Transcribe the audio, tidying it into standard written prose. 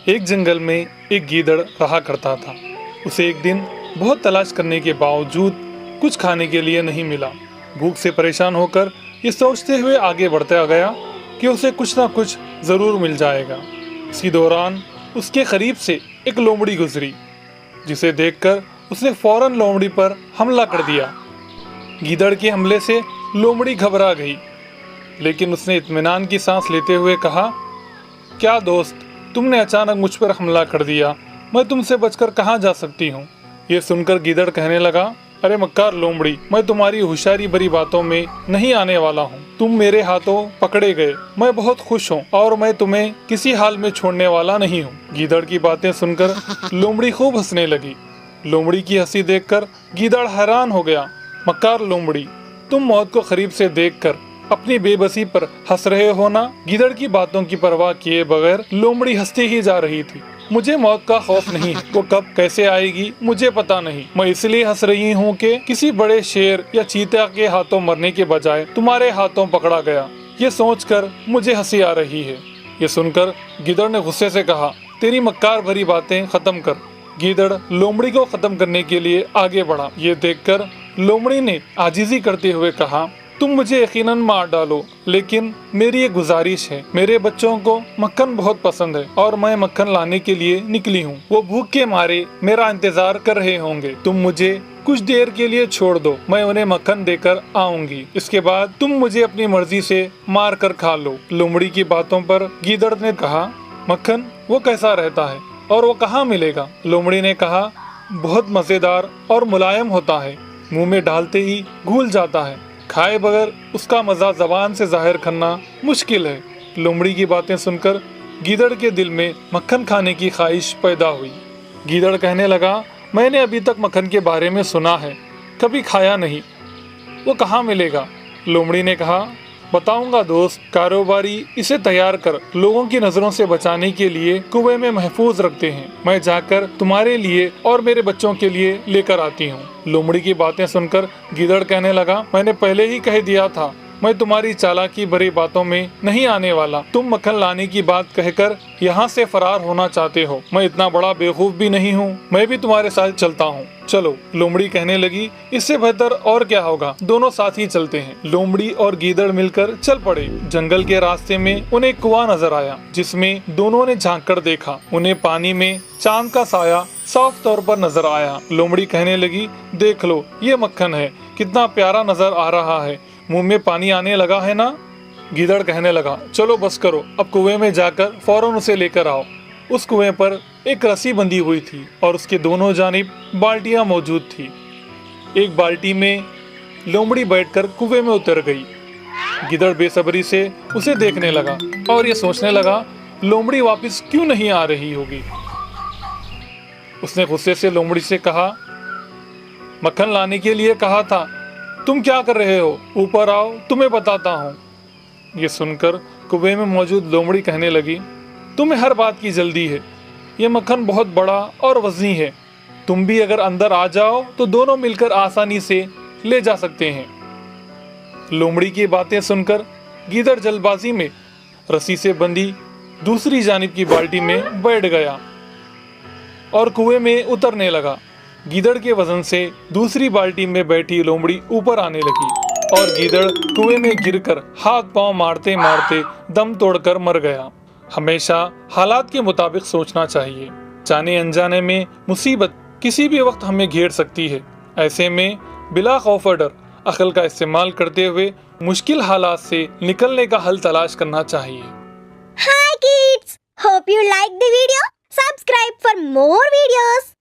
ایک جنگل میں ایک گیدڑ رہا کرتا تھا۔ اسے ایک دن بہت تلاش کرنے کے باوجود کچھ کھانے کے لیے نہیں ملا۔ بھوک سے پریشان ہو کر یہ سوچتے ہوئے آگے بڑھتا گیا کہ اسے کچھ نہ کچھ ضرور مل جائے گا۔ اسی دوران اس کے قریب سے ایک لومڑی گزری، جسے دیکھ کر اس نے فوراً لومڑی پر حملہ کر دیا۔ گیدڑ کے حملے سے لومڑی گھبرا گئی، لیکن اس نے اطمینان کی سانس لیتے ہوئے کہا، کیا دوست، تم نے اچانک مجھ پر حملہ کر دیا، میں تم سے بچ کر کہاں جا سکتی ہوں؟ یہ سن کر گیدڑ کہنے لگا، ارے مکار لومڑی، میں تمہاری ہوشیاری بھری باتوں میں نہیں آنے والا ہوں۔ تم میرے ہاتھوں پکڑے گئے، میں بہت خوش ہوں اور میں تمہیں کسی حال میں چھوڑنے والا نہیں ہوں۔ گیدڑ کی باتیں سن کر لومڑی خوب ہنسنے لگی۔ لومڑی کی ہنسی دیکھ کر گیدڑ حیران ہو گیا۔ مکار لومڑی، تم موت کو قریب سے دیکھ کر اپنی بے بسی پر ہنس رہے ہو نا؟ گیدڑ کی باتوں کی پرواہ کیے بغیر لومڑی ہنستی ہی جا رہی تھی۔ مجھے موت کا خوف نہیں ہے، وہ کب کیسے آئے گی مجھے پتا نہیں، میں اس لیے ہنس رہی ہوں کہ کسی بڑے شیر یا چیتا کے ہاتھوں مرنے کے بجائے تمہارے ہاتھوں پکڑا گیا، یہ سوچ کر مجھے ہنسی آ رہی ہے۔ یہ سن کر گیدڑ نے غصے سے کہا، تیری مکار بھری باتیں ختم کر۔ گیدڑ لومڑی کو ختم کرنے کے لیے آگے بڑھا۔ یہ دیکھ کر لومڑی نے عاجزی کرتے ہوئے کہا، تم مجھے یقیناً مار ڈالو، لیکن میری ایک گزارش ہے، میرے بچوں کو مکھن بہت پسند ہے اور میں مکھن لانے کے لیے نکلی ہوں۔ وہ بھوک کے مارے میرا انتظار کر رہے ہوں گے، تم مجھے کچھ دیر کے لیے چھوڑ دو، میں انہیں مکھن دے کر آؤں گی، اس کے بعد تم مجھے اپنی مرضی سے مار کر کھا لو۔ لومڑی کی باتوں پر گیدڑ نے کہا، مکھن وہ کیسا رہتا ہے اور وہ کہاں ملے گا؟ لومڑی نے کہا، بہت مزیدار اور ملائم ہوتا ہے، منہ میں ڈالتے ہی گھل جاتا ہے، کھائے بغیر اس کا مزہ زبان سے ظاہر کرنا مشکل ہے۔ لومڑی کی باتیں سن کر گیدڑ کے دل میں مکھن کھانے کی خواہش پیدا ہوئی۔ گیدڑ کہنے لگا، میں نے ابھی تک مکھن کے بارے میں سنا ہے، کبھی کھایا نہیں، وہ کہاں ملے گا؟ لومڑی نے کہا، بتاؤں گا دوست، کاروباری اسے تیار کر لوگوں کی نظروں سے بچانے کے لیے کنویں میں محفوظ رکھتے ہیں، میں جا کر تمہارے لیے اور میرے بچوں کے لیے لے کر آتی ہوں۔ لومڑی کی باتیں سن کر گیدڑ کہنے لگا، میں نے پہلے ہی کہہ دیا تھا، میں تمہاری چالاکی بھری باتوں میں نہیں آنے والا۔ تم مکھن لانے کی بات کہہ کر یہاں سے فرار ہونا چاہتے ہو، میں اتنا بڑا بیوقوف بھی نہیں ہوں، میں بھی تمہارے ساتھ چلتا ہوں۔ چلو، لومڑی کہنے لگی، اس سے بہتر اور کیا ہوگا، دونوں ساتھ ہی چلتے ہیں۔ لومڑی اور گیدڑ مل کر چل پڑے۔ جنگل کے راستے میں انہیں ایک کنواں نظر آیا، جس میں دونوں نے جھانک کر دیکھا، انہیں پانی میں چاند کا سایہ صاف طور پر نظر آیا۔ لومڑی کہنے لگی، دیکھ لو، یہ مکھن ہے، کتنا پیارا نظر آ رہا ہے، منہ میں پانی آنے لگا ہے نا؟ گیدڑ کہنے لگا، چلو بس کرو، اب کنویں میں جا کر فوراً اسے لے کر آؤ۔ اس کنویں پر ایک رسی بندھی ہوئی تھی اور اس کے دونوں جانب بالٹیاں موجود تھی۔ ایک بالٹی میں لومڑی بیٹھ کر کنویں میں اتر گئی۔ گیدڑ بے صبری سے اسے دیکھنے لگا اور یہ سوچنے لگا، لومڑی واپس کیوں نہیں آ رہی ہوگی؟ اس نے غصے سے لومڑی سے کہا، مکھن لانے کے لیے کہا تھا، تم کیا کر رہے ہو؟ اوپر آؤ، تمہیں بتاتا ہوں۔ یہ سن کر کنویں میں موجود لومڑی کہنے لگی، تمہیں ہر بات کی جلدی ہے، یہ مکھن بہت بڑا اور وزنی ہے، تم بھی اگر اندر آ جاؤ تو دونوں مل کر آسانی سے لے جا سکتے ہیں۔ لومڑی کی باتیں سن کر گیدڑ جلد بازی میں رسی سے بندھی دوسری جانب کی بالٹی میں بیٹھ گیا اور کنویں میں اترنے لگا۔ گیدڑ کے وزن سے دوسری بالٹی میں بیٹھی لومڑی اوپر آنے لگی اور گیدڑ کنویں میں گر کر ہاتھ پاؤں مارتے مارتے دم توڑ کر مر گیا۔ ہمیشہ حالات کے مطابق سوچنا چاہیے، جانے انجانے میں مصیبت کسی بھی وقت ہمیں گھیر سکتی ہے، ایسے میں بلا خوف و ڈر عقل کا استعمال کرتے ہوئے مشکل حالات سے نکلنے کا حل تلاش کرنا چاہیے۔ Hi kids! Hope you like the video. Subscribe for more videos.